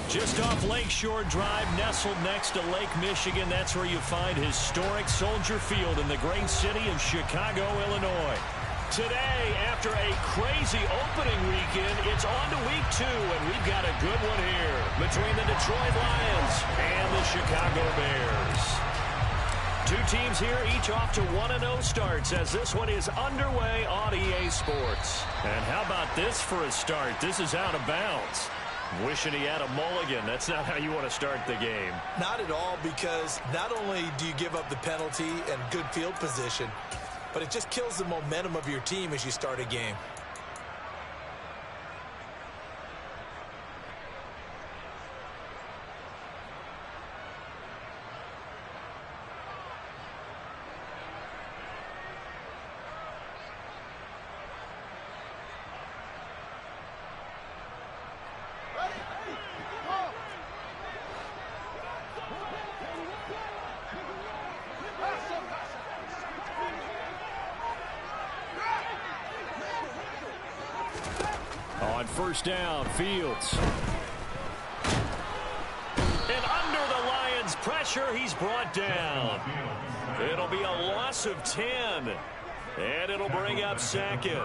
Just off Lakeshore Drive, nestled next to Lake Michigan. That's where you find historic Soldier Field in the great city of Chicago, Illinois. Today, after a crazy opening weekend, it's on to week 2, and we've got a good one here between the Detroit Lions and the Chicago Bears. Two teams here, each off to 1-0 starts as this one is underway on EA Sports. And how about this for a start? This is out of bounds. Wishing he had a mulligan. That's not how you want to start the game. Not at all, because not only do you give up the penalty and good field position, but it just kills the momentum of your team as you start a game. On first down, Fields. And under the Lions' pressure, he's brought down. It'll be a loss of 10. And it'll bring up second.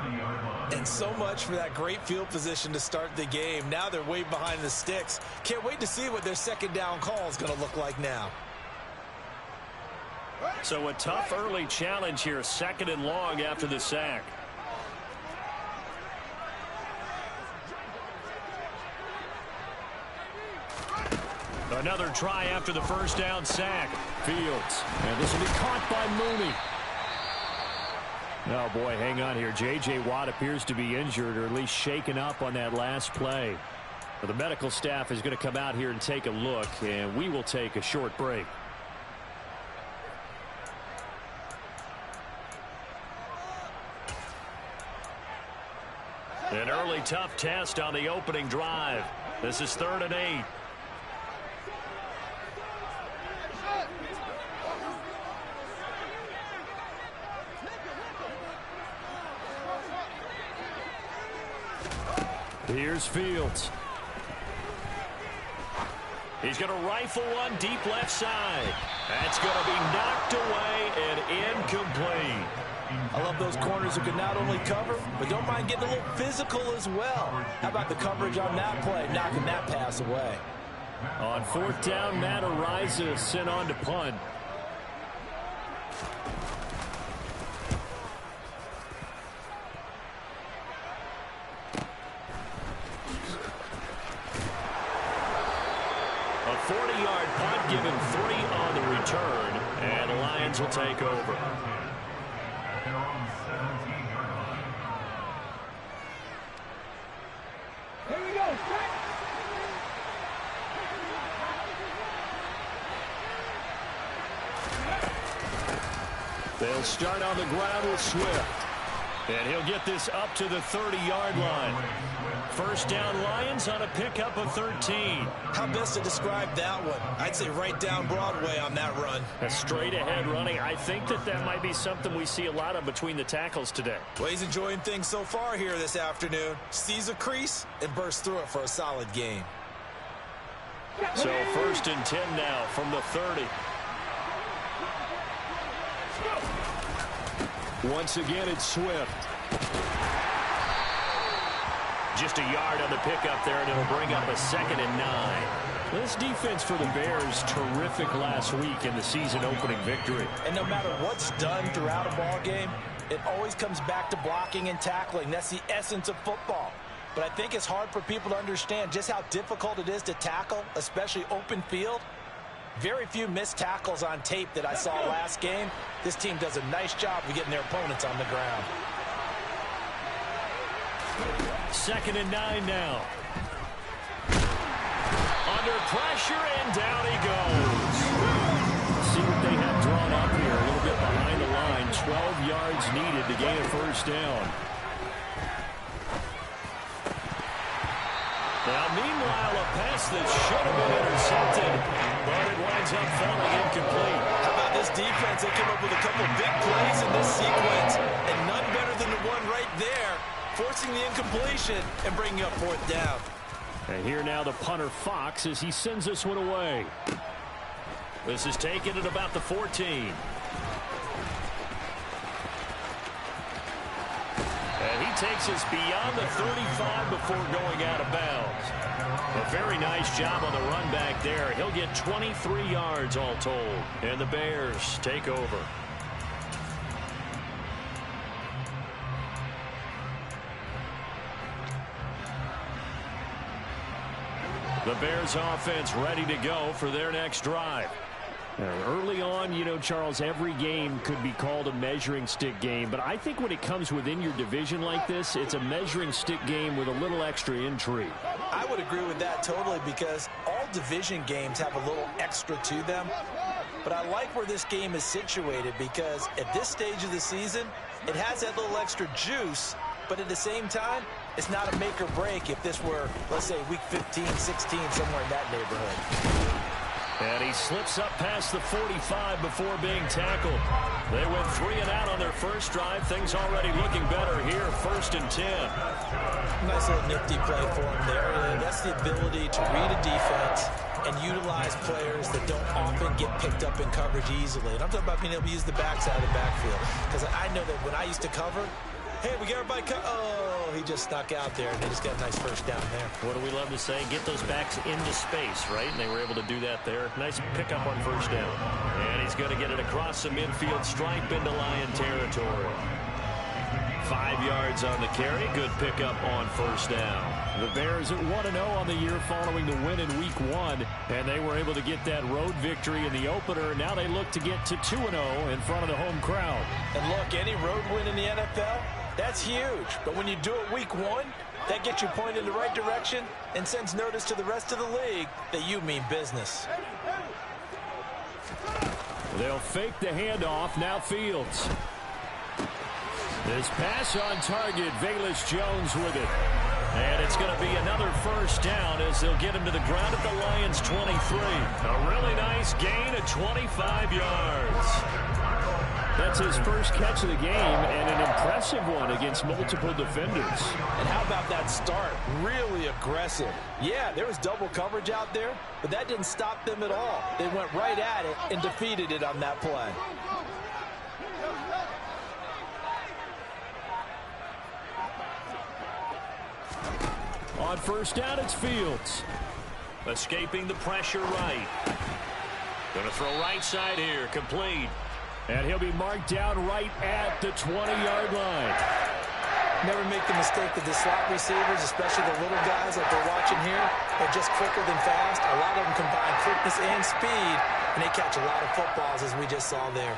And so much for that great field position to start the game. Now they're way behind the sticks. Can't wait to see what their second down call is going to look like now. So a tough early challenge here, 2nd and long after the sack. Another try after the first down sack. Fields. And this will be caught by Mooney. Oh, boy, hang on here. J.J. Watt appears to be injured or at least shaken up on that last play. But the medical staff is going to come out here and take a look, and we will take a short break. An early tough test on the opening drive. This is 3rd and 8. Here's Fields. He's going to rifle one deep left side. That's going to be knocked away and incomplete. I love those corners who can not only cover, but don't mind getting a little physical as well. How about the coverage on that play, knocking that pass away? On 4th down, Matt Ariza sent on to punt. A 40-yard punt, given 3 on the return, and the Lions will take over. Here we go. They'll start on the ground with Swift. And he'll get this up to the 30-yard line. First down, Lions on a pickup of 13. How best to describe that one? I'd say right down Broadway on that run. A straight-ahead running. I think that might be something we see a lot of between the tackles today. Well, he's enjoying things so far here this afternoon. Sees a crease and bursts through it for a solid game. So 1st and 10 now from the 30. Once again, it's Swift. Just a yard on the pickup there, and it'll bring up a 2nd and 9. This defense for the Bears, terrific last week in the season-opening victory. And no matter what's done throughout a ball game, it always comes back to blocking and tackling. That's the essence of football. But I think it's hard for people to understand just how difficult it is to tackle, especially open field. Very few missed tackles on tape that I saw last game. This team does a nice job of getting their opponents on the ground. 2nd and 9 now. Under pressure, and down he goes. See what they have drawn up here. A little bit behind the line. 12 yards needed to gain a first down. Now, meanwhile, a pass that should have been intercepted, but it winds up falling incomplete. How about this defense? They came up with a couple big plays in this sequence, and none better than the one right there, forcing the incompletion and bringing up 4th down. And here now the punter Fox as he sends this one away. This is taken at about the 14. And he takes us beyond the 35 before going out of bounds. A very nice job on the run back there. He'll get 23 yards all told. And the Bears take over. The Bears offense ready to go for their next drive. Early on, you know, Charles, every game could be called a measuring stick game. But I think when it comes within your division like this, it's a measuring stick game with a little extra intrigue. I would agree with that totally because all division games have a little extra to them. But I like where this game is situated because at this stage of the season, it has that little extra juice. But at the same time, it's not a make or break if this were, let's say, week 15, 16, somewhere in that neighborhood. And he slips up past the 45 before being tackled. They went 3 and out on their first drive. Things already looking better here. 1st and 10. Nice little nifty play for him there. And that's the ability to read a defense and utilize players that don't often get picked up in coverage easily. And I'm talking about being able to use the backside of the backfield. Because I know that when I used to cover, hey, we got everybody oh, he just snuck out there, and they just got a nice first down there. What do we love to say? Get those backs into space, right? And they were able to do that there. Nice pickup on first down. And he's going to get it across the midfield stripe into Lion territory. 5 yards on the carry. Good pickup on first down. The Bears at 1-0 on the year following the win in Week 1. And they were able to get that road victory in the opener. Now they look to get to 2-0 in front of the home crowd. And look, any road win in the NFL, that's huge. But when you do it Week 1, that gets you pointed in the right direction and sends notice to the rest of the league that you mean business. They'll fake the handoff. Now Fields. This pass on target. Velus Jones with it. And it's going to be another first down as they'll get him to the ground at the Lions' 23. A really nice gain of 25 yards. That's his first catch of the game and an impressive one against multiple defenders. And how about that start? Really aggressive. Yeah, there was double coverage out there, but that didn't stop them at all. They went right at it and defeated it on that play. On first down, it's Fields. Escaping the pressure right. Going to throw right side here. Complete. And he'll be marked down right at the 20-yard line. Never make the mistake that the slot receivers, especially the little guys that they're watching here, are just quicker than fast. A lot of them combine quickness and speed, and they catch a lot of footballs, as we just saw there.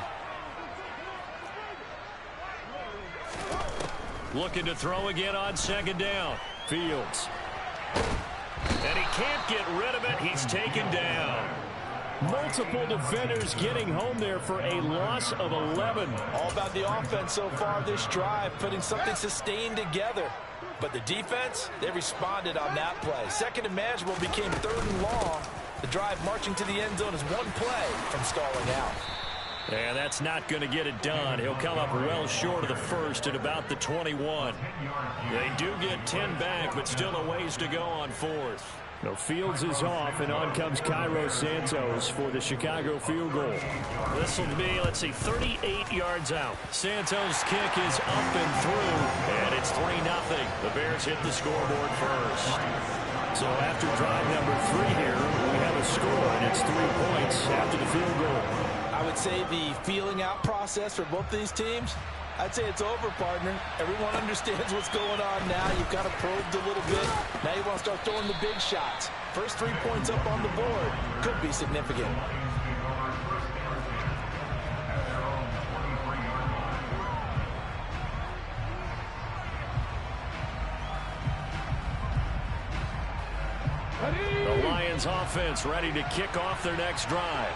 Looking to throw again on second down. Fields. And he can't get rid of it. He's taken down. Multiple defenders getting home there for a loss of 11. All about the offense so far this drive, putting something sustained together. But the defense, they responded on that play. Second and manageable became 3rd and long. The drive marching to the end zone is one play from stalling out. And that's not going to get it done. He'll come up well short of the first at about the 21. They do get 10 back, but still a ways to go on 4th. No, Fields is off, and on comes Cairo Santos for the Chicago field goal. This will be, let's see, 38 yards out. Santos' kick is up and through, and it's 3-0. The Bears hit the scoreboard first. So after drive number 3 here, we have a score, and it's 3 points after the field goal. I would say the feeling out process for both these teams, I'd say it's over, partner. Everyone understands what's going on now. You've kind of probed a little bit. Now you want to start throwing the big shots. First 3 points up on the board could be significant. The Lions offense ready to kick off their next drive.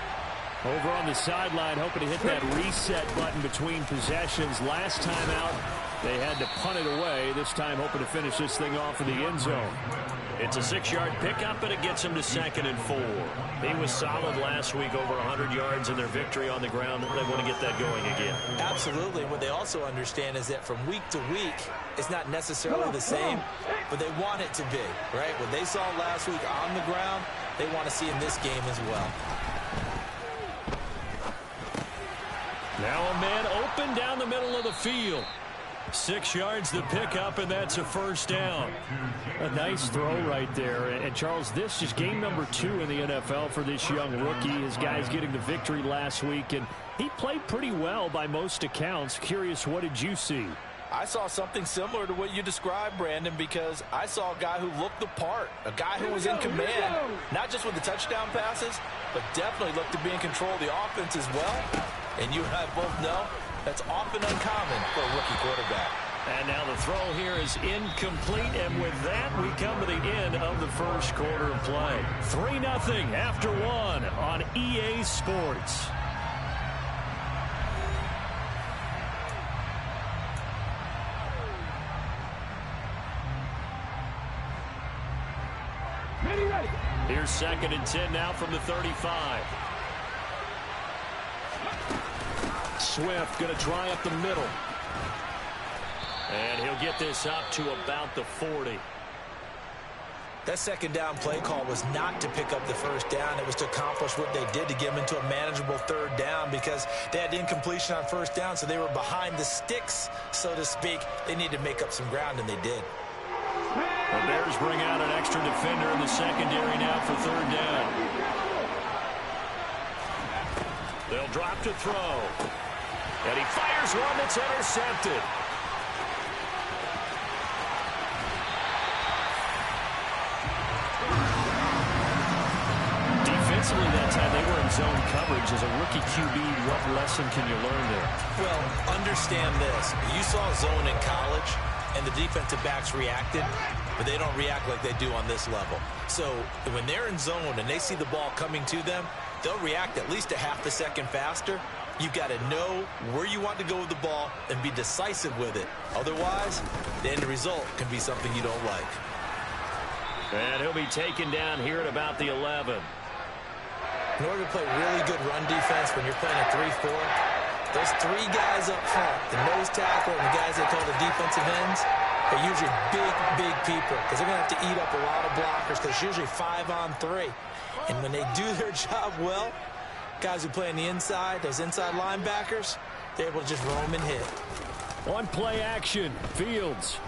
Over on the sideline, hoping to hit that reset button between possessions. Last time out, they had to punt it away. This time, hoping to finish this thing off in the end zone. It's a 6-yard pickup, and it gets him to 2nd and 4. He was solid last week, over 100 yards in their victory on the ground. They want to get that going again. Absolutely. What they also understand is that from week to week, it's not necessarily the same. but they want it to be, right? What they saw last week on the ground, they want to see in this game as well. Now a man open down the middle of the field. 6 yards to pick up, and that's a first down. A nice throw right there. And Charles, this is game number 2 in the NFL for this young rookie. His guys getting the victory last week, and he played pretty well by most accounts. Curious, what did you see? I saw something similar to what you described, Brandon, because I saw a guy who looked the part, a guy who was in command, not just with the touchdown passes, but definitely looked to be in control of the offense as well. And you and I both know that's often uncommon for a rookie quarterback. And now the throw here is incomplete, and with that, we come to the end of the first quarter of play. 3-0 after 1 on EA Sports. Here's 2nd and 10 now from the 35. Swift going to try up the middle. And he'll get this up to about the 40. That second down play call was not to pick up the first down. It was to accomplish what they did to get them into a manageable third down because they had incompletion on first down, so they were behind the sticks, so to speak. They needed to make up some ground, and they did. The Bears bring out an extra defender in the secondary now for third down. They'll drop to throw. And he fires one that's intercepted. Defensively that time, they were in zone coverage. As a rookie QB, what lesson can you learn there? Well, understand this. You saw zone in college, and the defensive backs reacted, but they don't react like they do on this level. So when they're in zone and they see the ball coming to them, they'll react at least a half a second faster. You've got to know where you want to go with the ball and be decisive with it. Otherwise, the end result can be something you don't like. And he'll be taken down here at about the 11. In order to play really good run defense when you're playing a 3-4, those 3 guys up front, the nose tackle and the guys they call the defensive ends, are usually big people because they're going to have to eat up a lot of blockers because it's usually 5-on-3. And when they do their job well, guys who play on the inside, those inside linebackers, they're able to just roam and hit. On play action, Fields.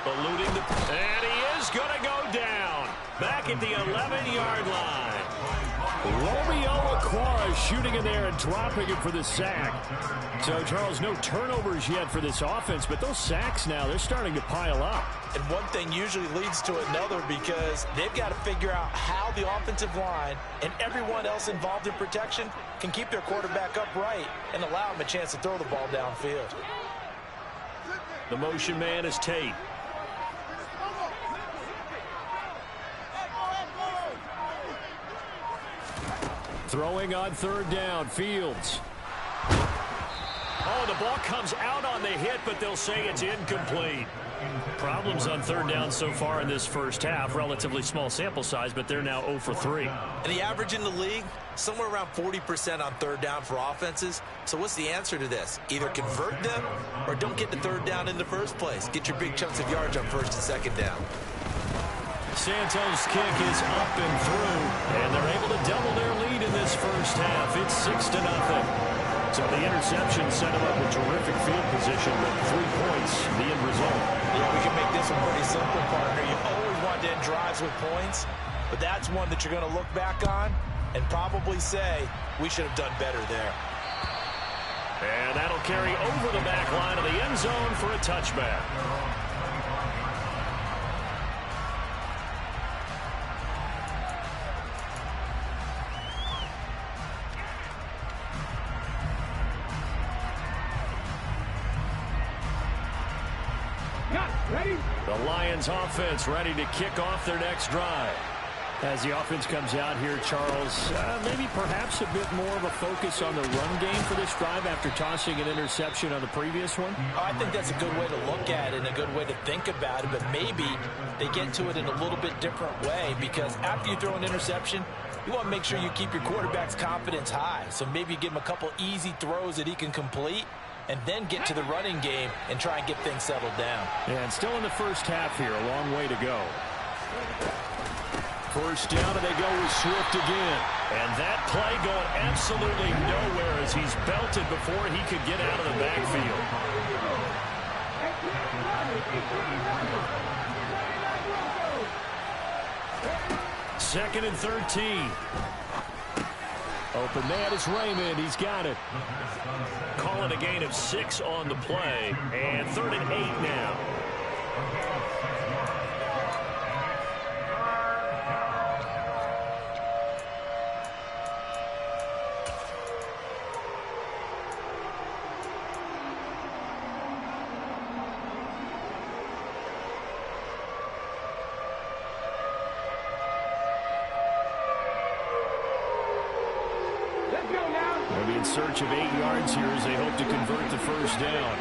Eluding the... And he is going to go down. Back at the 11-yard line. Romeo Okwara shooting in there and dropping it for the sack. So, Charles, no turnovers yet for this offense, but those sacks now, they're starting to pile up. And one thing usually leads to another because they've got to figure out how the offensive line and everyone else involved in protection can keep their quarterback upright and allow him a chance to throw the ball downfield. The motion man is Tate. Throwing on third down, Fields. Oh, the ball comes out on the hit, but they'll say it's incomplete. Problems on third down so far in this first half. Relatively small sample size, but they're now 0 for 3. And the average in the league, somewhere around 40% on third down for offenses. So what's the answer to this? Either convert them or don't get the third down in the first place. Get your big chunks of yards on first and second down. Santos' kick is up and through, and they're able to double their lead in this first half. It's 6-0. So the interception set him up with terrific field position, but 3 points, the end result. Yeah, we can make this one pretty simple, partner. You always want to end drives with points, but that's one that you're going to look back on and probably say, we should have done better there. And that'll carry over the back line of the end zone for a touchback. The Lions offense ready to kick off their next drive. As the offense comes out here, Charles, maybe perhaps a bit more of a focus on the run game for this drive after tossing an interception on the previous one? Oh, I think that's a good way to look at it and a good way to think about it, but maybe they get to it in a little bit different way because after you throw an interception, you want to make sure you keep your quarterback's confidence high. So maybe you give him a couple easy throws that he can complete. and then get to the running game and try and get things settled down. And still in the first half here, a long way to go. First down, and they go with Swift again. And that play going absolutely nowhere as he's belted before he could get out of the backfield. Second and 13. Open man is Raymond. He's got it. Calling a gain of 6 on the play. And 3rd and 8 now. In search of 8 yards here as they hope to convert the first down.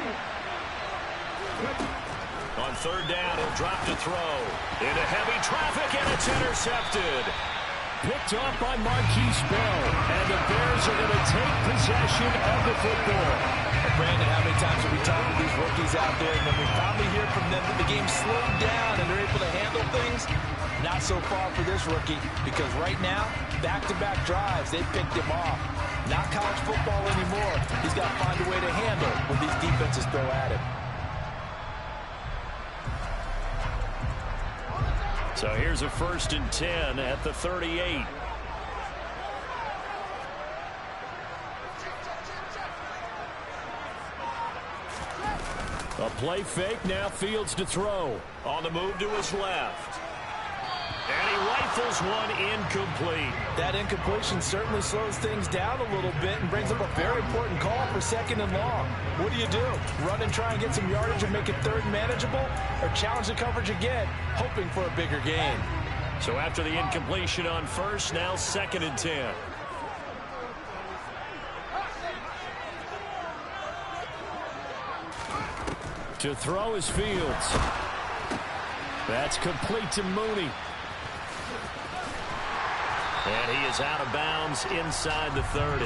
On 3rd down, he'll drop to throw. Into heavy traffic, and it's intercepted. Picked off by Marquise Bell, and the Bears are going to take possession of the football. Brandon, how many times have we talked to these rookies out there, and then we finally hear from them that the game slowed down and they're able to handle things? Not so far for this rookie, because right now, back-to-back drives, they picked him off. Not college football anymore. He's got to find a way to handle what these defenses throw at him. So here's a 1st and 10 at the 38. A play fake, now Fields to throw. On the move to his left. And he rifles one incomplete. That incompletion certainly slows things down a little bit and brings up a very important call for 2nd and long. What do you do? Run and try and get some yardage and make it 3rd and manageable? Or challenge the coverage again, hoping for a bigger gain? So after the incompletion on 1st, now 2nd and 10. To throw is Fields. That's complete to Mooney. And he is out of bounds inside the 30.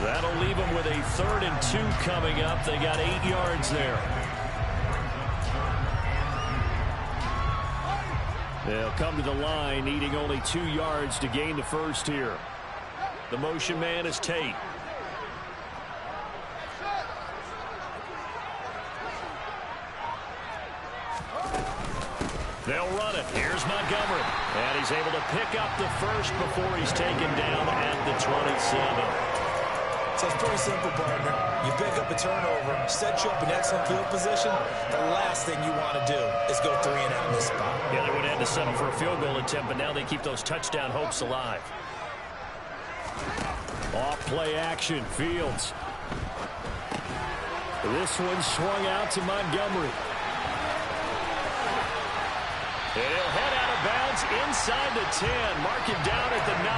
That'll leave him with a 3rd and 2 coming up. They got 8 yards there. They'll come to the line, needing only 2 yards to gain the first here. The motion man is Tate. They'll run it. Here's Montgomery. And he's able to pick up the first before he's taken down at the 27. So it's pretty simple, partner. You pick up a turnover, set you up in excellent field position. The last thing you want to do is go 3 and out in this spot. Yeah, they would have had to settle for a field goal attempt, but now they keep those touchdown hopes alive. Off play action, Fields. This one swung out to Montgomery. And he'll head out of bounds inside the 10. Mark it down at the 9.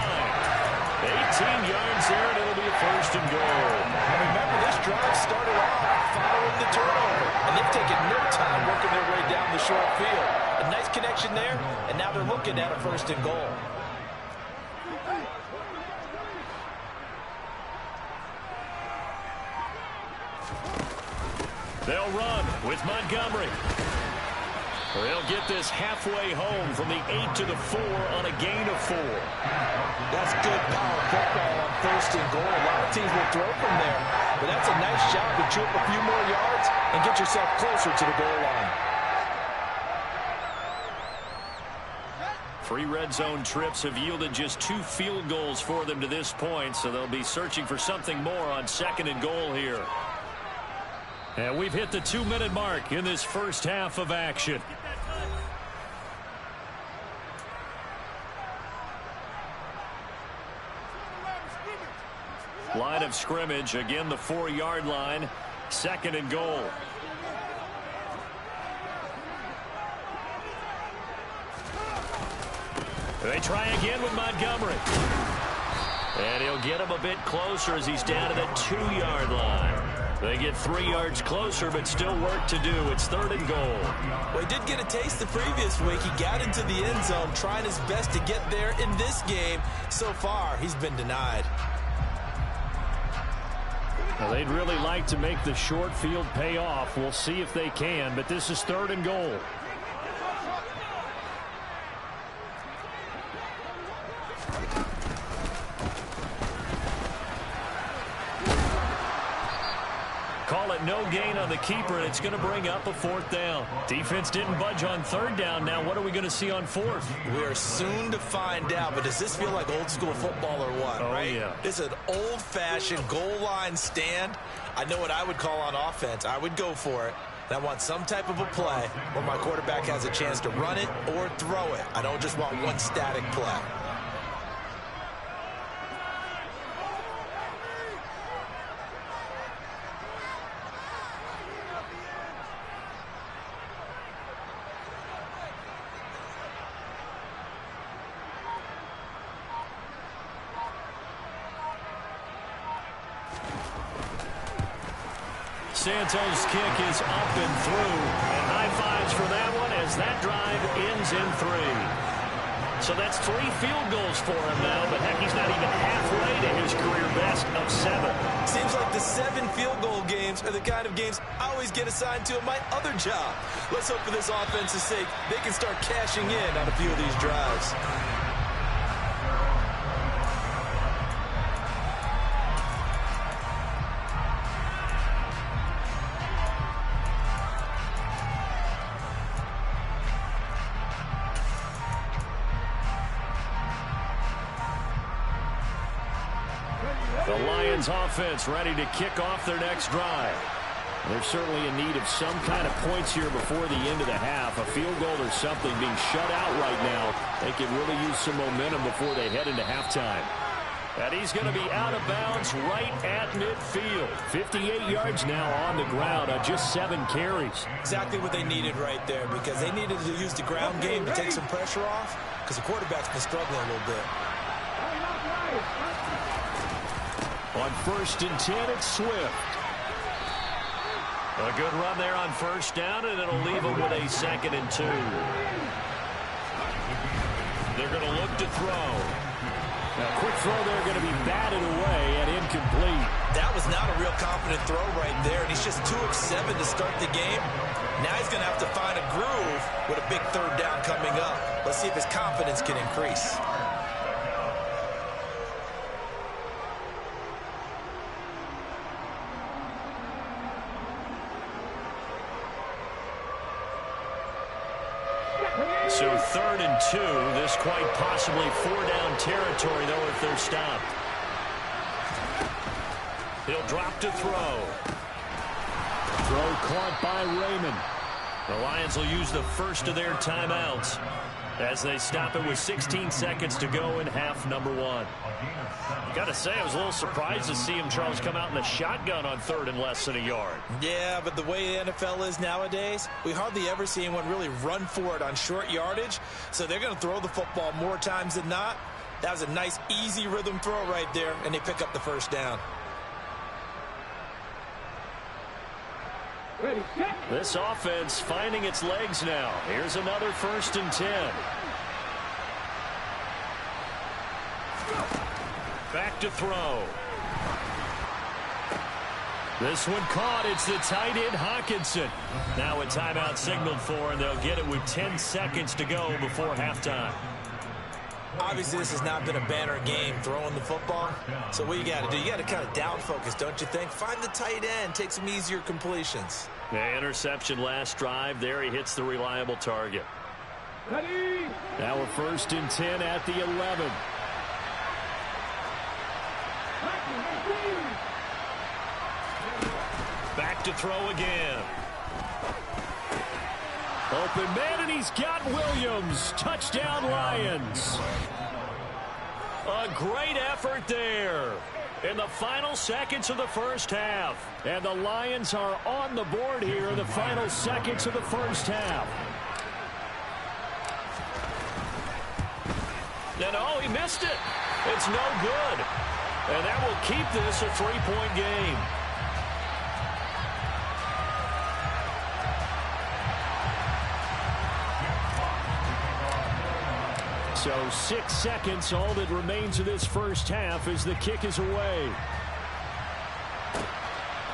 18 yards there, and it'll be a 1st and goal. And remember, this drive started off following the turnover. And they've taken no time working their way down the short field. A nice connection there, and now they're looking at a 1st and goal. They'll run with Montgomery. They'll get this halfway home from the 8 to the 4 on a gain of 4. That's good power football on 1st and goal. A lot of teams will throw from there, but that's a nice job to chew up a few more yards and get yourself closer to the goal line. 3 red zone trips have yielded just 2 field goals for them to this point, so they'll be searching for something more on 2nd and goal here. And we've hit the 2-minute mark in this first half of action. Line of scrimmage, again the 4-yard line, 2nd and goal. They try again with Montgomery. And he'll get him a bit closer as he's down to the 2-yard line. They get 3 yards closer, but still work to do. It's 3rd and goal. Well, he did get a taste the previous week. He got into the end zone, trying his best to get there in this game. So far, he's been denied. Well, they'd really like to make the short field pay off. We'll see if they can, but this is 3rd and goal. Call it no gain on the keeper, and it's going to bring up a 4th down. Defense didn't budge on 3rd down. Now what are we going to see on 4th? We are soon to find out, but does this feel like old school football or what? Oh, right? Yeah. This is an old-fashioned goal line stand. I know what I would call on offense. I would go for it. And I want some type of a play where my quarterback has a chance to run it or throw it. I don't just want one static play. Santos' kick is up and through, and high fives for that one as that drive ends in 3. So that's 3 field goals for him now, but heck, he's not even halfway to his career best of 7. Seems like the 7 field goal games are the kind of games I always get assigned to in my other job. Let's hope for this offense's sake they can start cashing in on a few of these drives. The Lions offense ready to kick off their next drive. They're certainly in need of some kind of points here before the end of the half. A field goal or something being shut out right now. They can really use some momentum before they head into halftime. And he's going to be out of bounds right at midfield. 58 yards now on the ground on just 7 carries. Exactly what they needed right there, because they needed to use the ground game to take some pressure off, because the quarterback's been struggling a little bit. On 1st and 10, it's Swift. A good run there on 1st down, and it'll leave them with a 2nd and 2. They're going to look to throw. Now, quick throw there going to be batted away and incomplete. That was not a real confident throw right there, and he's just 2 of 7 to start the game. Now he's going to have to find a groove with a big 3rd down coming up. Let's see if his confidence can increase. So 3rd and 2. This quite possibly 4-down territory, though, if they're stopped. He'll drop to throw. Throw caught by Raymond. The Lions will use the first of their timeouts as they stop it with 16 seconds to go in half number 1. Got to say, I was a little surprised to see him, Charles, come out in the shotgun on 3rd and less than a yard. Yeah, but the way the NFL is nowadays, we hardly ever see anyone really run for it on short yardage. So they're going to throw the football more times than not. That was a nice, easy rhythm throw right there, and they pick up the 1st down. This offense finding its legs now. Here's another 1st and 10. Back to throw. This one caught. It's the tight end, Hawkinson. Now a timeout signaled for, and they'll get it with 10 seconds to go before halftime. Obviously, this has not been a banner game throwing the football. So what you got to do, you got to kind of down focus, don't you think? Find the tight end, take some easier completions. The interception last drive. There he hits the reliable target. Now a 1st and 10 at the 11. Back to throw again. Open man, and he's got Williams. Touchdown, Lions. A great effort there in the final seconds of the 1st half. And the Lions are on the board here in the final seconds of the 1st half. And oh, he missed it. It's no good. And that will keep this a 3-point game. So 6 seconds, all that remains of this 1st half as the kick is away.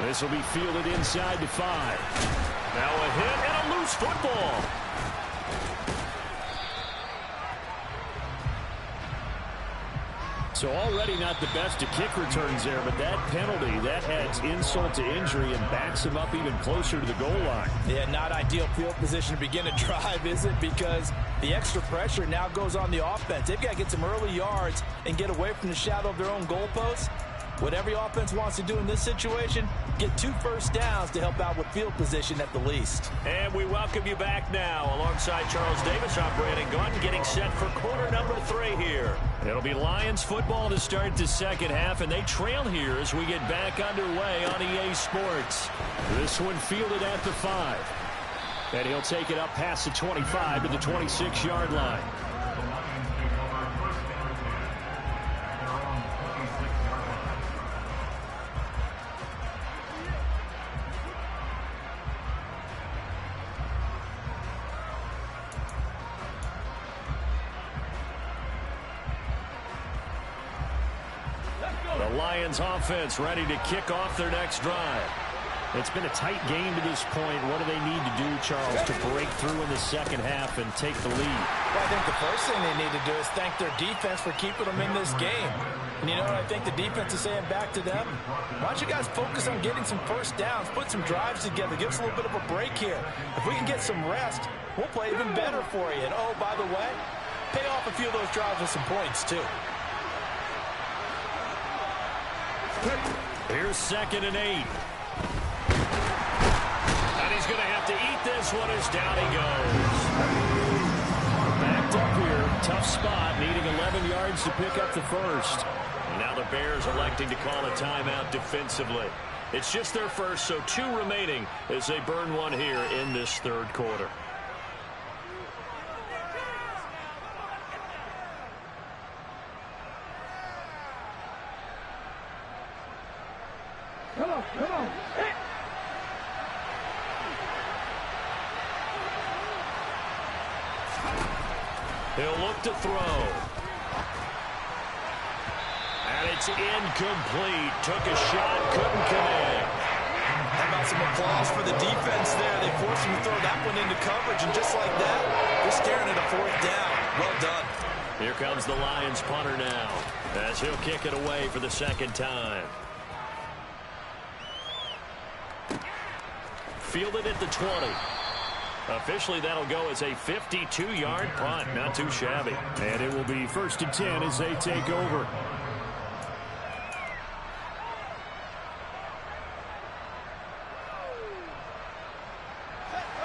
This will be fielded inside the 5. Now a hit and a loose football. So already not the best to kick returns there, but that penalty, that adds insult to injury and backs him up even closer to the goal line. Yeah, not ideal field position to begin a drive, is it? Because the extra pressure now goes on the offense. They've got to get some early yards and get away from the shadow of their own goalposts. What every offense wants to do in this situation, get 2 first downs to help out with field position at the least. And we welcome you back now. Alongside Charles Davis, I'm Brandon Gaudin, getting set for quarter number 3 here. It'll be Lions football to start the second half, and they trail here as we get back underway on EA Sports. This one fielded at the 5. And he'll take it up past the 25 to the 26-yard line. The Lions offense ready to kick off their next drive. It's been a tight game to this point. What do they need to do, Charles, to break through in the second half and take the lead? Well, I think the first thing they need to do is thank their defense for keeping them in this game. And you know what I think the defense is saying back to them? Why don't you guys focus on getting some first downs, put some drives together, give us a little bit of a break here. If we can get some rest, we'll play even better for you. And, oh, by the way, pay off a few of those drives with some points, too. Here's 2nd and 8. And he's going to have to eat this one as down he goes. Backed up here. Tough spot. Needing 11 yards to pick up the first. And now the Bears electing to call a timeout defensively. It's just their first, so 2 remaining as they burn one here in this third quarter. Come on. Hey. He'll look to throw. And it's incomplete. Took a shot, couldn't connect. How about some applause for the defense there? They forced him to throw that one into coverage, and just like that, they're staring at a 4th down. Well done. Here comes the Lions punter now, as he'll kick it away for the second time. Fielded at the 20. Officially, that'll go as a 52-yard punt. Not too shabby. And it will be 1st and 10 as they take over.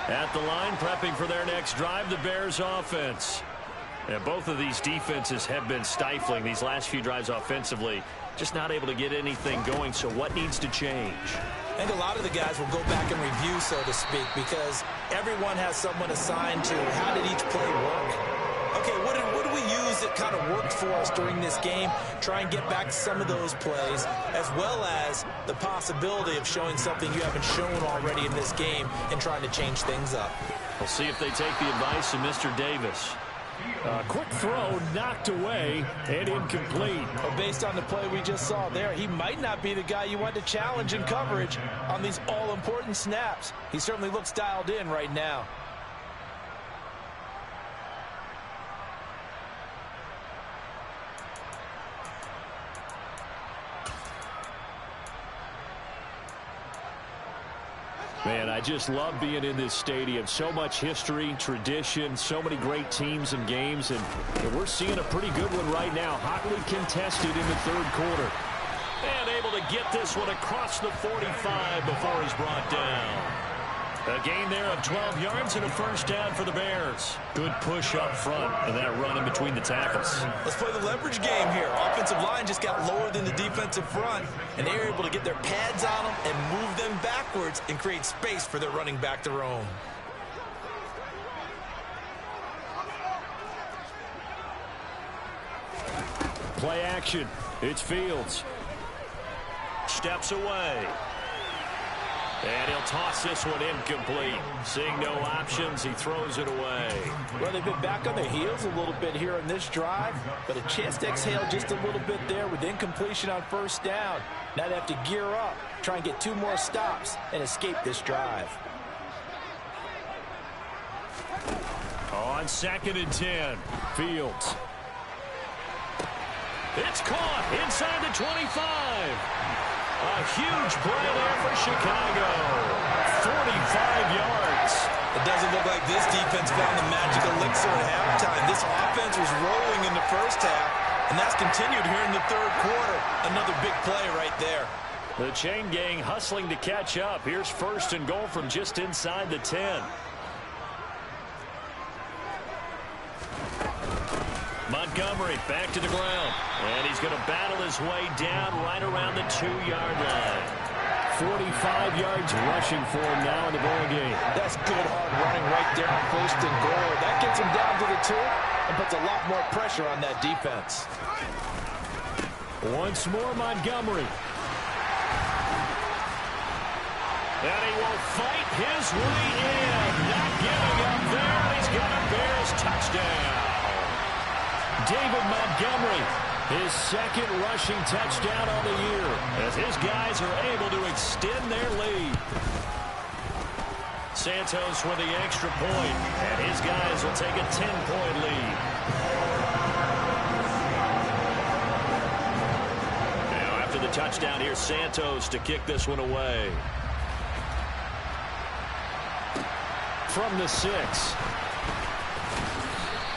At the line, prepping for their next drive, the Bears offense. And both of these defenses have been stifling these last few drives offensively. Just not able to get anything going, so what needs to change? I think a lot of the guys will go back and review, so to speak, because everyone has someone assigned to how did each play work. Okay, what do we use that kind of worked for us during this game? Try and get back to some of those plays, as well as the possibility of showing something you haven't shown already in this game and trying to change things up. We'll see if they take the advice of Mr. Davis. Quick throw knocked away and incomplete. But based on the play we just saw there, he might not be the guy you want to challenge in coverage on these all-important snaps. He certainly looks dialed in right now. Man, I just love being in this stadium. So much history, tradition, so many great teams and games, and we're seeing a pretty good one right now. Hotly contested in the third quarter. And able to get this one across the 45 before he's brought down. A gain there of 12 yards and a first down for the Bears. Good push up front and that run in between the tackles. Let's play the leverage game here. Offensive line just got lower than the defensive front, and they were able to get their pads on them and move them backwards and create space for their running back to roam. Play action. It's Fields. Steps away. And he'll toss this one incomplete. Seeing no options, he throws it away. Well, they've been back on their heels a little bit here in this drive, but a chance to exhale just a little bit there with incompletion on first down. Now they have to gear up, try and get 2 more stops, and escape this drive. On 2nd and 10, Fields. It's caught inside the 25. A huge play there for Chicago. 45 yards. It doesn't look like this defense found the magic elixir at halftime. This offense was rolling in the first half, and that's continued here in the third quarter. Another big play right there. The chain gang hustling to catch up. Here's 1st and goal from just inside the 10. Montgomery back to the ground. And he's going to battle his way down right around the 2-yard line. 45 yards rushing for him now in the ball game. That's good hard running right there on 1st and goal. That gets him down to the 2 and puts a lot more pressure on that defense. Once more, Montgomery. And he will fight his way in. Not giving up there. He's got a Bears touchdown. David Montgomery, his 2nd rushing touchdown on the year, as his guys are able to extend their lead. Santos with the extra point, and his guys will take a 10-point lead. Now after the touchdown, here's Santos to kick this one away. From the 6.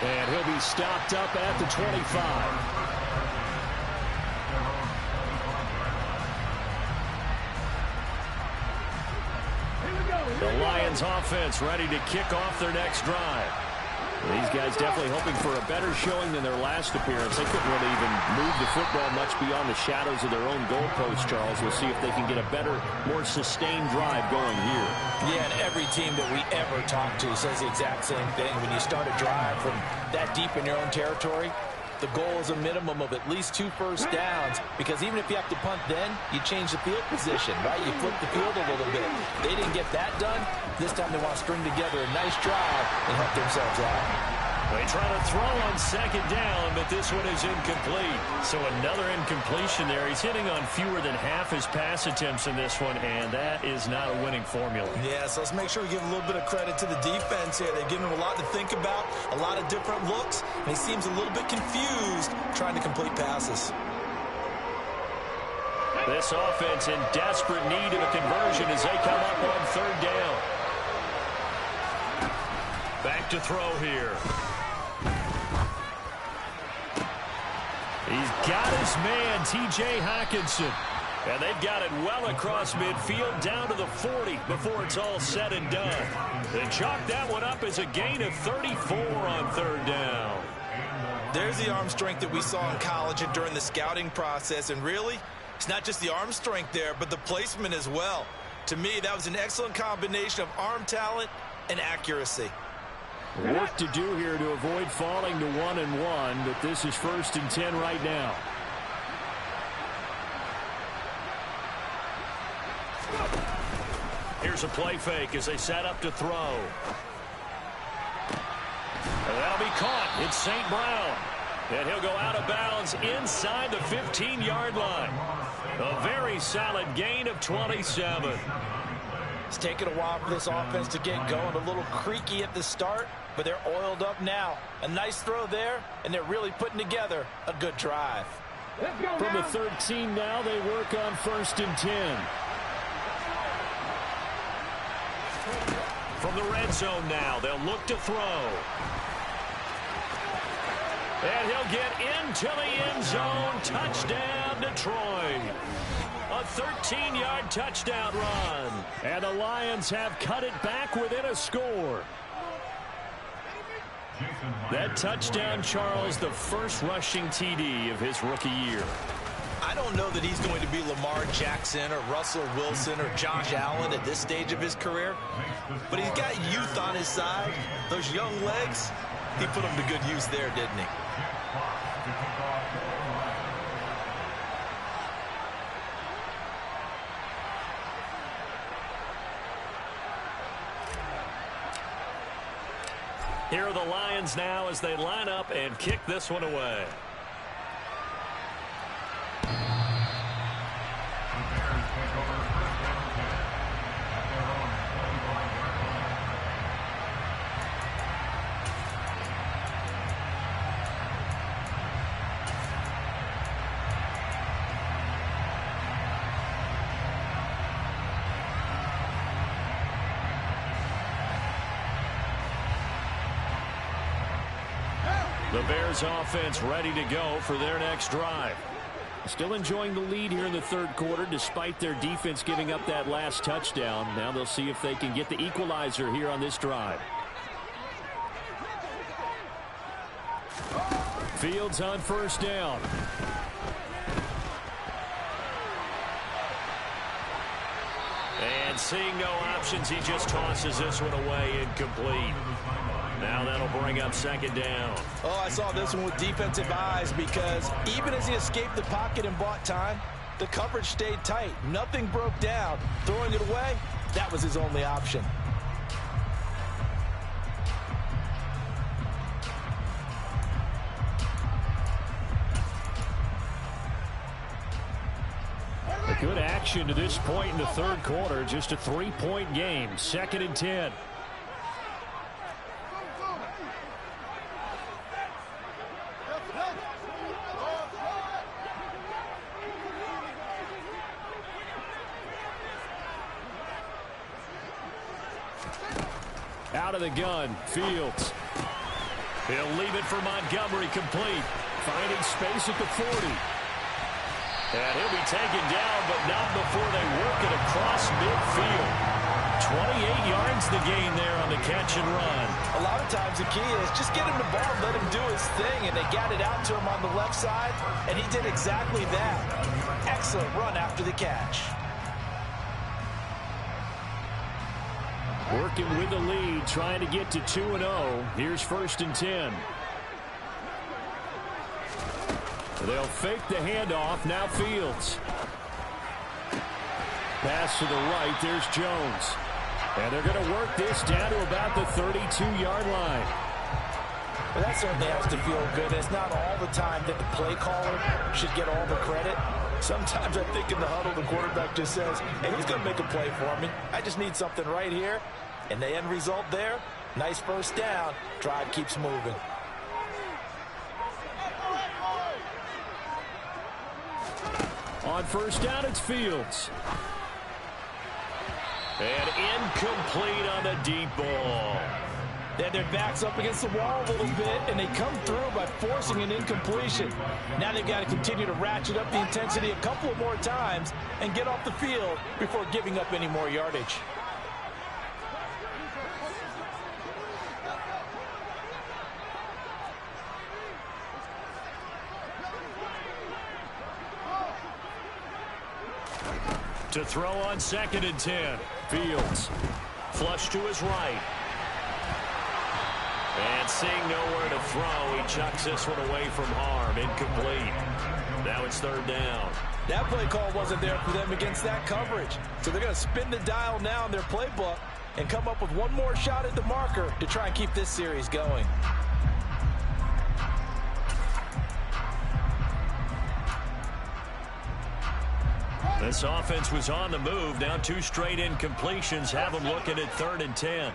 And he'll be stopped up at the 25. The Lions offense ready to kick off their next drive. These guys definitely hoping for a better showing than their last appearance. They couldn't really even move the football much beyond the shadows of their own goalpost, Charles. We'll see if they can get a better, more sustained drive going here. Yeah, and every team that we ever talk to says the exact same thing. When you start a drive from that deep in your own territory, the goal is a minimum of at least 2 first downs, because even if you have to punt then, you change the field position, right? You flip the field a little bit. They didn't get that done. This time they want to string together a nice drive and help themselves out. They try to throw on 2nd down, but this one is incomplete. So another incompletion there. He's hitting on fewer than half his pass attempts in this one, and that is not a winning formula. Yeah, so let's make sure we give a little bit of credit to the defense here. They've given him a lot to think about, a lot of different looks, and he seems a little bit confused trying to complete passes. This offense in desperate need of a conversion as they come up on 3rd down. Back to throw here. He's got his man, T.J. Hockenson. And they've got it well across midfield down to the 40 before it's all said and done. They chalk that one up as a gain of 34 on 3rd down. There's the arm strength that we saw in college and during the scouting process. And really, it's not just the arm strength there, but the placement as well. To me, that was an excellent combination of arm talent and accuracy. Work to do here to avoid falling to 1-1, but this is 1st and 10 right now. Here's a play fake as they set up to throw. And that'll be caught. It's St. Brown. And he'll go out of bounds inside the 15-yard line. A very solid gain of 27. It's taken a while for this offense to get going. A little creaky at the start, but they're oiled up now. A nice throw there, and they're really putting together a good drive. From the 13 now, they work on 1st and 10. From the red zone now, they'll look to throw. And he'll get into the end zone. Touchdown, Detroit. A 13-yard touchdown run. And the Lions have cut it back within a score. That touchdown, Charles, the first rushing TD of his rookie year. I don't know that he's going to be Lamar Jackson or Russell Wilson or Josh Allen at this stage of his career, but he's got youth on his side. Those young legs, he put them to good use there, didn't he? Here are the Lions now as they line up and kick this one away. The Bears offense ready to go for their next drive. Still enjoying the lead here in the third quarter despite their defense giving up that last touchdown. Now they'll see if they can get the equalizer here on this drive. Fields on first down. And seeing no options, he just tosses this one away, incomplete. Now that'll bring up second down. Oh, I saw this one with defensive eyes because even as he escaped the pocket and bought time, the coverage stayed tight. Nothing broke down. Throwing it away, that was his only option. A good action to this point in the third quarter. Just a 3-point game. 2nd and 10. Out of the gun, Fields. He'll leave it for Montgomery, complete. Finding space at the 40. And he'll be taken down, but not before they work it across midfield. 28 yards the gain there on the catch and run. A lot of times the key is just get him the ball, let him do his thing, and they got it out to him on the left side, and he did exactly that. Excellent run after the catch. Working with the lead, trying to get to 2-0. Here's 1st and 10. They'll fake the handoff. Now Fields. Pass to the right. There's Jones. And they're going to work this down to about the 32-yard line. Well, that certainly has to feel good. It's not all the time that the play caller should get all the credit. Sometimes I think in the huddle, the quarterback just says, hey, who's going to make a play for me? I just need something right here. And the end result there, nice first down. Drive keeps moving. On first down, it's Fields. And incomplete on the deep ball. They had their backs up against the wall a little bit, and they come through by forcing an incompletion. Now they've got to continue to ratchet up the intensity a couple of more times and get off the field before giving up any more yardage. To throw on 2nd and 10. Fields. Flush to his right. And seeing nowhere to throw, he chucks this one away from harm. Incomplete. Now it's 3rd down. That play call wasn't there for them against that coverage. So they're going to spin the dial now in their playbook and come up with one more shot at the marker to try and keep this series going. This offense was on the move. Now 2 straight incompletions have them looking at 3rd and 10.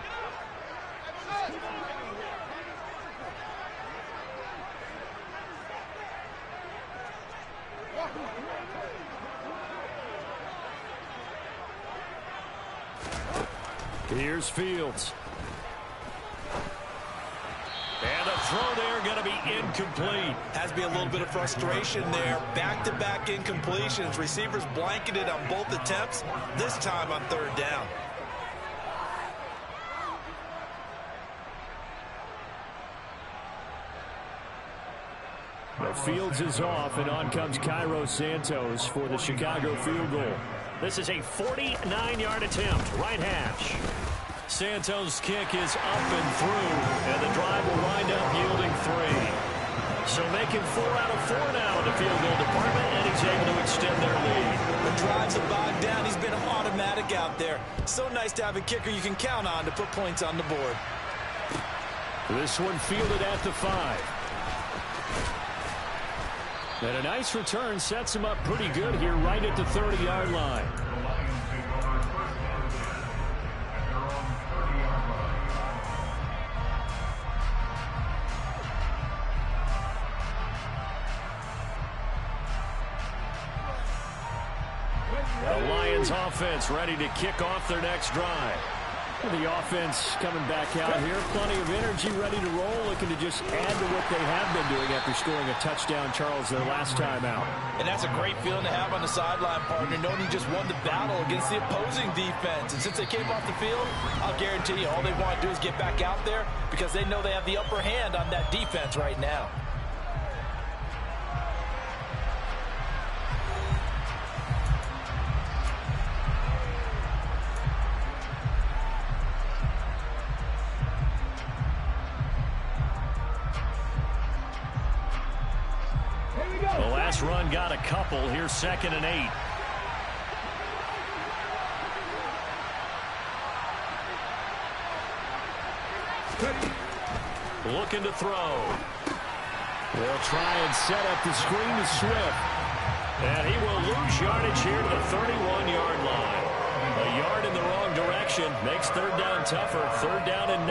Here's Fields. And a throw there going to be incomplete. Has to be a little bit of frustration there. Back-to-back incompletions. Receivers blanketed on both attempts, this time on 3rd down. The Fields is off, and on comes Cairo Santos for the Chicago field goal. This is a 49-yard attempt, right hash. Santos' kick is up and through, and the drive will wind up yielding 3. So making 4 out of 4 now in the field goal department, and he's able to extend their lead. The drives are bogged down. He's been automatic out there. So nice to have a kicker you can count on to put points on the board. This one fielded at the 5. And a nice return sets him up pretty good here right at the 30-yard line. The Lions offense ready to kick off their next drive. The offense coming back out here. Plenty of energy, ready to roll, looking to just add to what they have been doing after scoring a touchdown, Charles, their last time out. And that's a great feeling to have on the sideline, partner, knowing you just won the battle against the opposing defense. And since they came off the field, I'll guarantee you all they want to do is get back out there because they know they have the upper hand on that defense right now. Run got a couple. Here's 2nd and 8. Looking to throw. They'll try and set up the screen to Swift. And he will lose yardage here to the 31-yard line. A yard in the wrong direction makes 3rd down tougher. 3rd down and 9.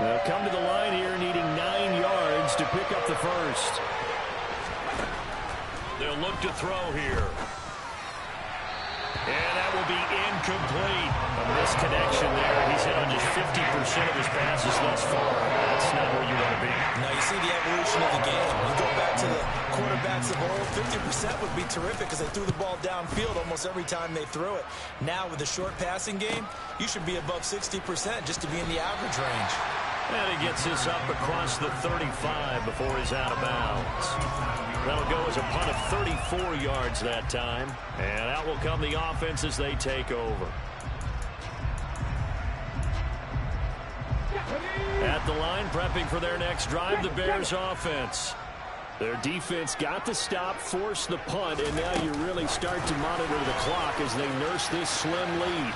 They'll come to the line here needing 9 yards to pick up the first. They'll look to throw here. And that will be incomplete. A misconnection there. He's hit on just 50% of his passes thus far. That's not where you want to be. Now, you see the evolution of the game. You go back to the quarterbacks of old, 50% would be terrific because they threw the ball downfield almost every time they threw it. Now, with the short passing game, you should be above 60% just to be in the average range. And he gets this up across the 35 before he's out of bounds. That'll go as a punt of 34 yards that time. And out will come the offense as they take over. At the line, prepping for their next drive, the Bears offense. Their defense got the stop, forced the punt, and now you really start to monitor the clock as they nurse this slim lead.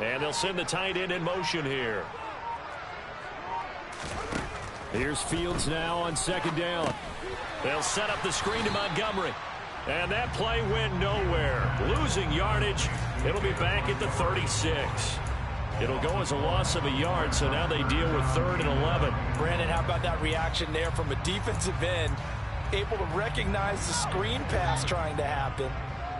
And they'll send the tight end in motion here. Here's Fields now on 2nd down. They'll set up the screen to Montgomery. And that play went nowhere. Losing yardage. It'll be back at the 36. It'll go as a loss of a yard, so now they deal with 3rd and 11. Brandon, how about that reaction there from a defensive end? Able to recognize the screen pass trying to happen.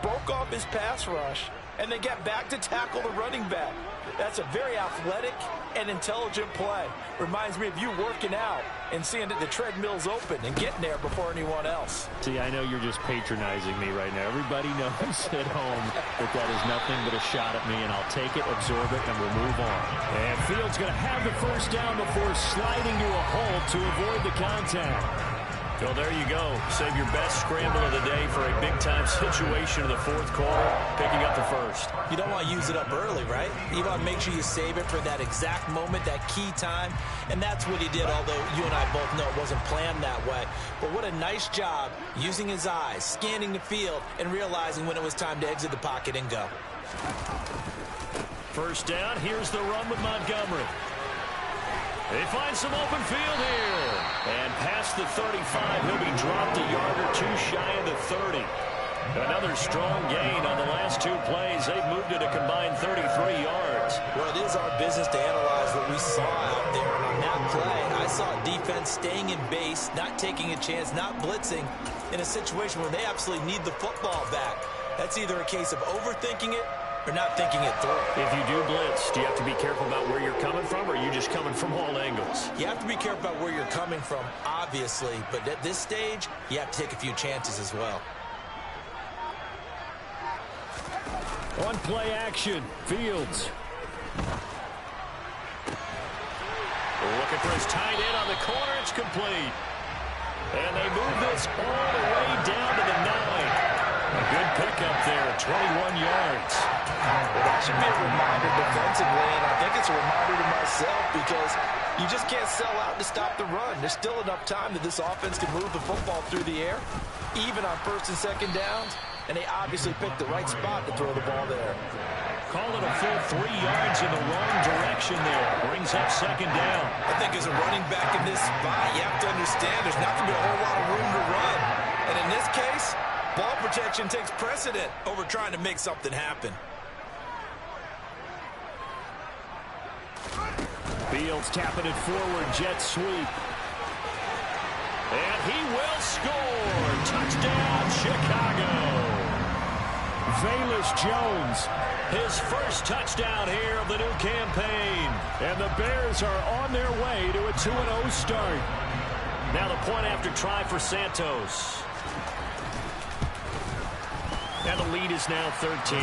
Broke off his pass rush. And they get back to tackle the running back. That's a very athletic and intelligent play. Reminds me of you working out and seeing that the treadmill's open and getting there before anyone else. See, I know you're just patronizing me right now. Everybody knows at home that is nothing but a shot at me, and I'll take it, absorb it, and we'll move on. And Fields going to have the first down before sliding to a hole to avoid the contact. Well, there you go. Save your best scramble of the day for a big-time situation in the 4th quarter, picking up the first. You don't want to use it up early, right? You want to make sure you save it for that exact moment, that key time, and that's what he did, although you and I both know it wasn't planned that way. But what a nice job using his eyes, scanning the field, and realizing when it was time to exit the pocket and go. First down, here's the run with Montgomery. They find some open field here. And past the 35, he'll be dropped a yard or two shy of the 30. Another strong gain on the last 2 plays. They've moved it a combined 33 yards. Well, it is our business to analyze what we saw out there. And on that play, I saw defense staying in base, not taking a chance, not blitzing in a situation where they absolutely need the football back. That's either a case of overthinking it or not thinking it through. If you do blitz, do you have to be careful about where you're coming from, or are you just coming from all angles? You have to be careful about where you're coming from, obviously, but at this stage, you have to take a few chances as well. On play action, Fields. Looking for his tight end on the corner. It's complete. And they move this all the way down to the 9. A good pickup there, 21 yards. Well, that should be a reminder defensively, and I think it's a reminder to myself because you just can't sell out to stop the run. There's still enough time that this offense can move the football through the air, even on first and second downs, and they obviously picked the right spot to throw the ball there. Call it a full 3 yards in the wrong direction there. Brings up second down. I think as a running back in this spot, you have to understand there's not going to be a whole lot of room to run. And in this case, ball protection takes precedent over trying to make something happen. Fields tapping it forward, jet sweep. And he will score. Touchdown, Chicago. Velus Jones, his first touchdown here of the new campaign. And the Bears are on their way to a 2-0 start. Now the point after try for Santos. And the lead is now 13.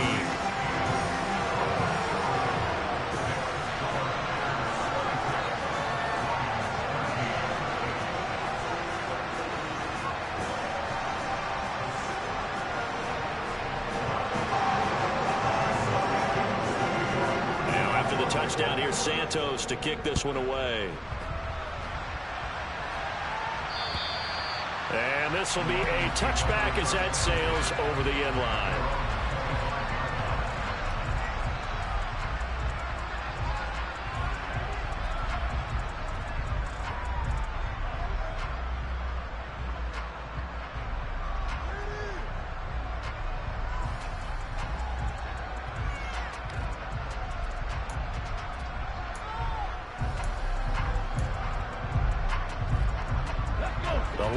Touchdown here, Santos, to kick this one away. And this will be a touchback as that sails over the end line.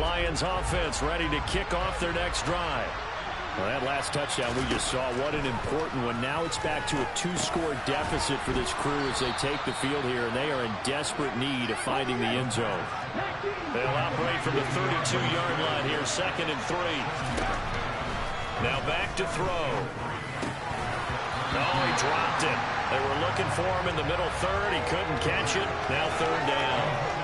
Lions offense ready to kick off their next drive. Well, that last touchdown we just saw, what an important one. Now it's back to a 2-score deficit for this crew as they take the field here, and they are in desperate need of finding the end zone. They'll operate from the 32-yard line here, 2nd and 3. Now back to throw. Oh, he dropped it. They were looking for him in the middle third. He couldn't catch it. Now 3rd down.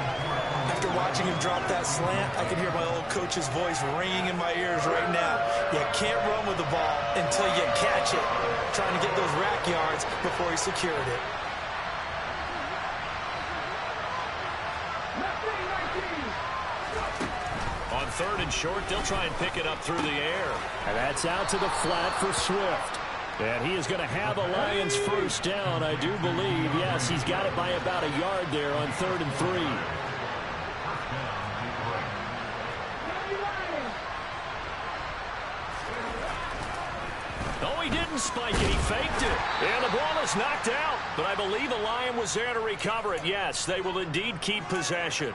After watching him drop that slant, I can hear my old coach's voice ringing in my ears right now. You can't run with the ball until you catch it. Trying to get those rack yards before he secured it. On 3rd and short, they'll try and pick it up through the air. And that's out to the flat for Swift. And he is going to have the Lions first down, I do believe. Yes, he's got it by about a yard there on 3rd and 3. No, he didn't spike it. He faked it. And the ball is knocked out. But I believe the Lion was there to recover it. Yes, they will indeed keep possession.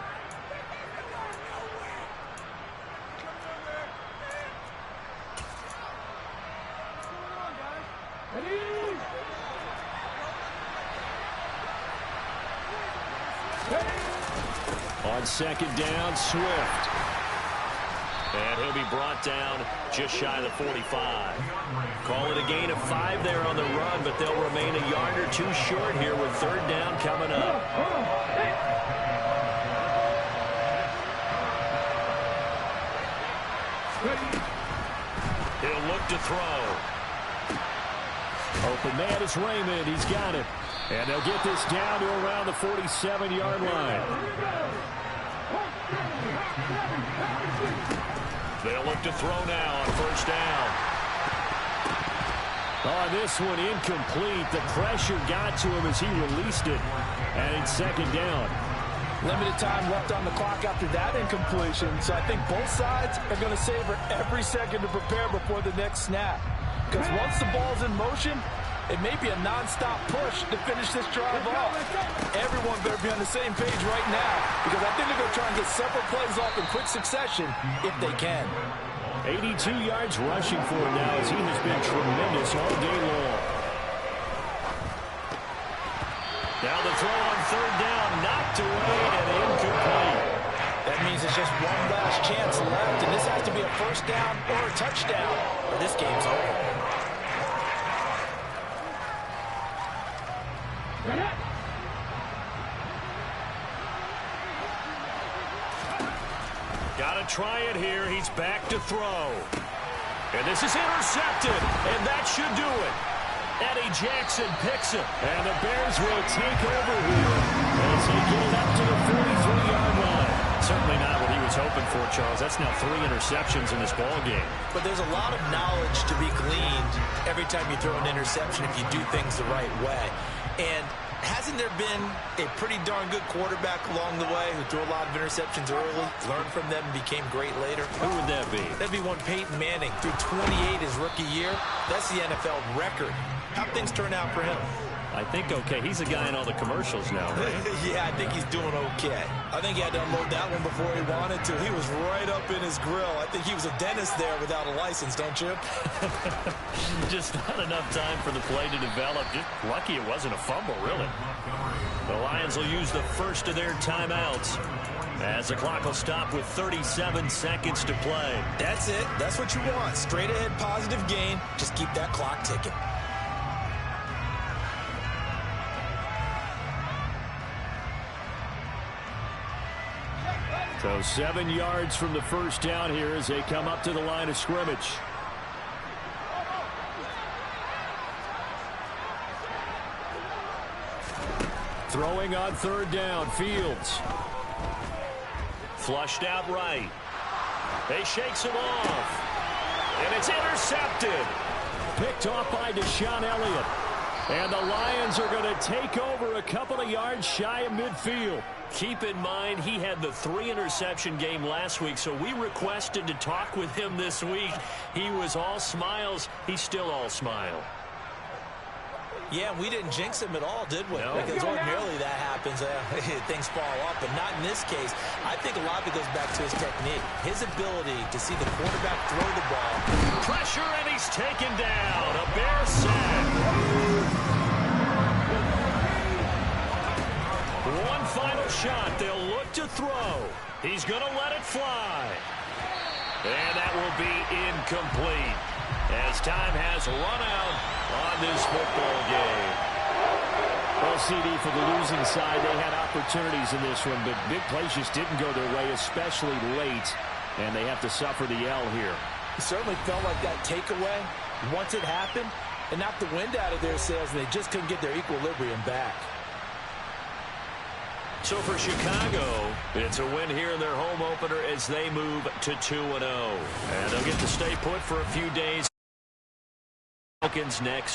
On 2nd down, Swift. And he'll be brought down just shy of the 45. Call it a gain of 5 there on the run, but they'll remain a yard or 2 short here with 3rd down coming up. He'll look to throw. Open man is Raymond. He's got it. And they'll get this down to around the 47-yard line. They'll look to throw now on 1st down. On this one, incomplete. The pressure got to him as he released it. And it's 2nd down. Limited time left on the clock after that incompletion. So I think both sides are going to savor every second to prepare before the next snap. Because once the ball's in motion, it may be a non-stop push to finish this drive off. Everyone better be on the same page right now, because I think they're going to try and get several plays off in quick succession if they can. 82 yards rushing for him now as he has been tremendous all day long. Now the throw on 3rd down, knocked away and incomplete. That means it's just one last chance left, and this has to be a 1st down or a touchdown, or this game's over. Got to try it here. He's back to throw. And this is intercepted, and that should do it. Eddie Jackson picks it, and the Bears will take over here as they get it up to the 43-yard line. Certainly not what he was hoping for, Charles. That's now 3 interceptions in this ball game. But there's a lot of knowledge to be gleaned every time you throw an interception if you do things the right way. And hasn't there been a pretty darn good quarterback along the way who threw a lot of interceptions early, learned from them, and became great later? Who would that be? That'd be one Peyton Manning. Threw 28 his rookie year. That's the NFL record. How things turn out for him? I think okay. He's a guy in all the commercials now, right? Yeah, I think he's doing okay. I think he had to unload that one before he wanted to. He was right up in his grill. I think he was a dentist there without a license, don't you? Just not enough time for the play to develop. Just lucky it wasn't a fumble, really. The Lions will use the first of their timeouts as the clock will stop with 37 seconds to play. That's it. That's what you want. Straight ahead positive gain. Just keep that clock ticking. So 7 yards from the first down here as they come up to the line of scrimmage. Throwing on third down, Fields. Flushed out right. They shakes him off. And it's intercepted. Picked off by Deshaun Elliott. And the Lions are going to take over a couple of yards shy of midfield. Keep in mind, he had the 3-interception game last week, so we requested to talk with him this week. He was all smiles. He's still all smile. Yeah, we didn't jinx him at all, did we? No. Because ordinarily that happens. Things fall off, but not in this case. I think a lot of it goes back to his technique. His ability to see the quarterback throw the ball. Pressure, and he's taken down. A Bear sack. One final shot. They'll look to throw. He's going to let it fly. And that will be incomplete as time has run out on this football game. Well, CD, for the losing side, they had opportunities in this one, but big plays just didn't go their way, especially late, and they have to suffer the L here. It certainly felt like that takeaway, once it happened, it knocked the wind out of their sails, and they just couldn't get their equilibrium back. So for Chicago, it's a win here in their home opener as they move to 2-0. And they'll get to stay put for a few days. Falcons next.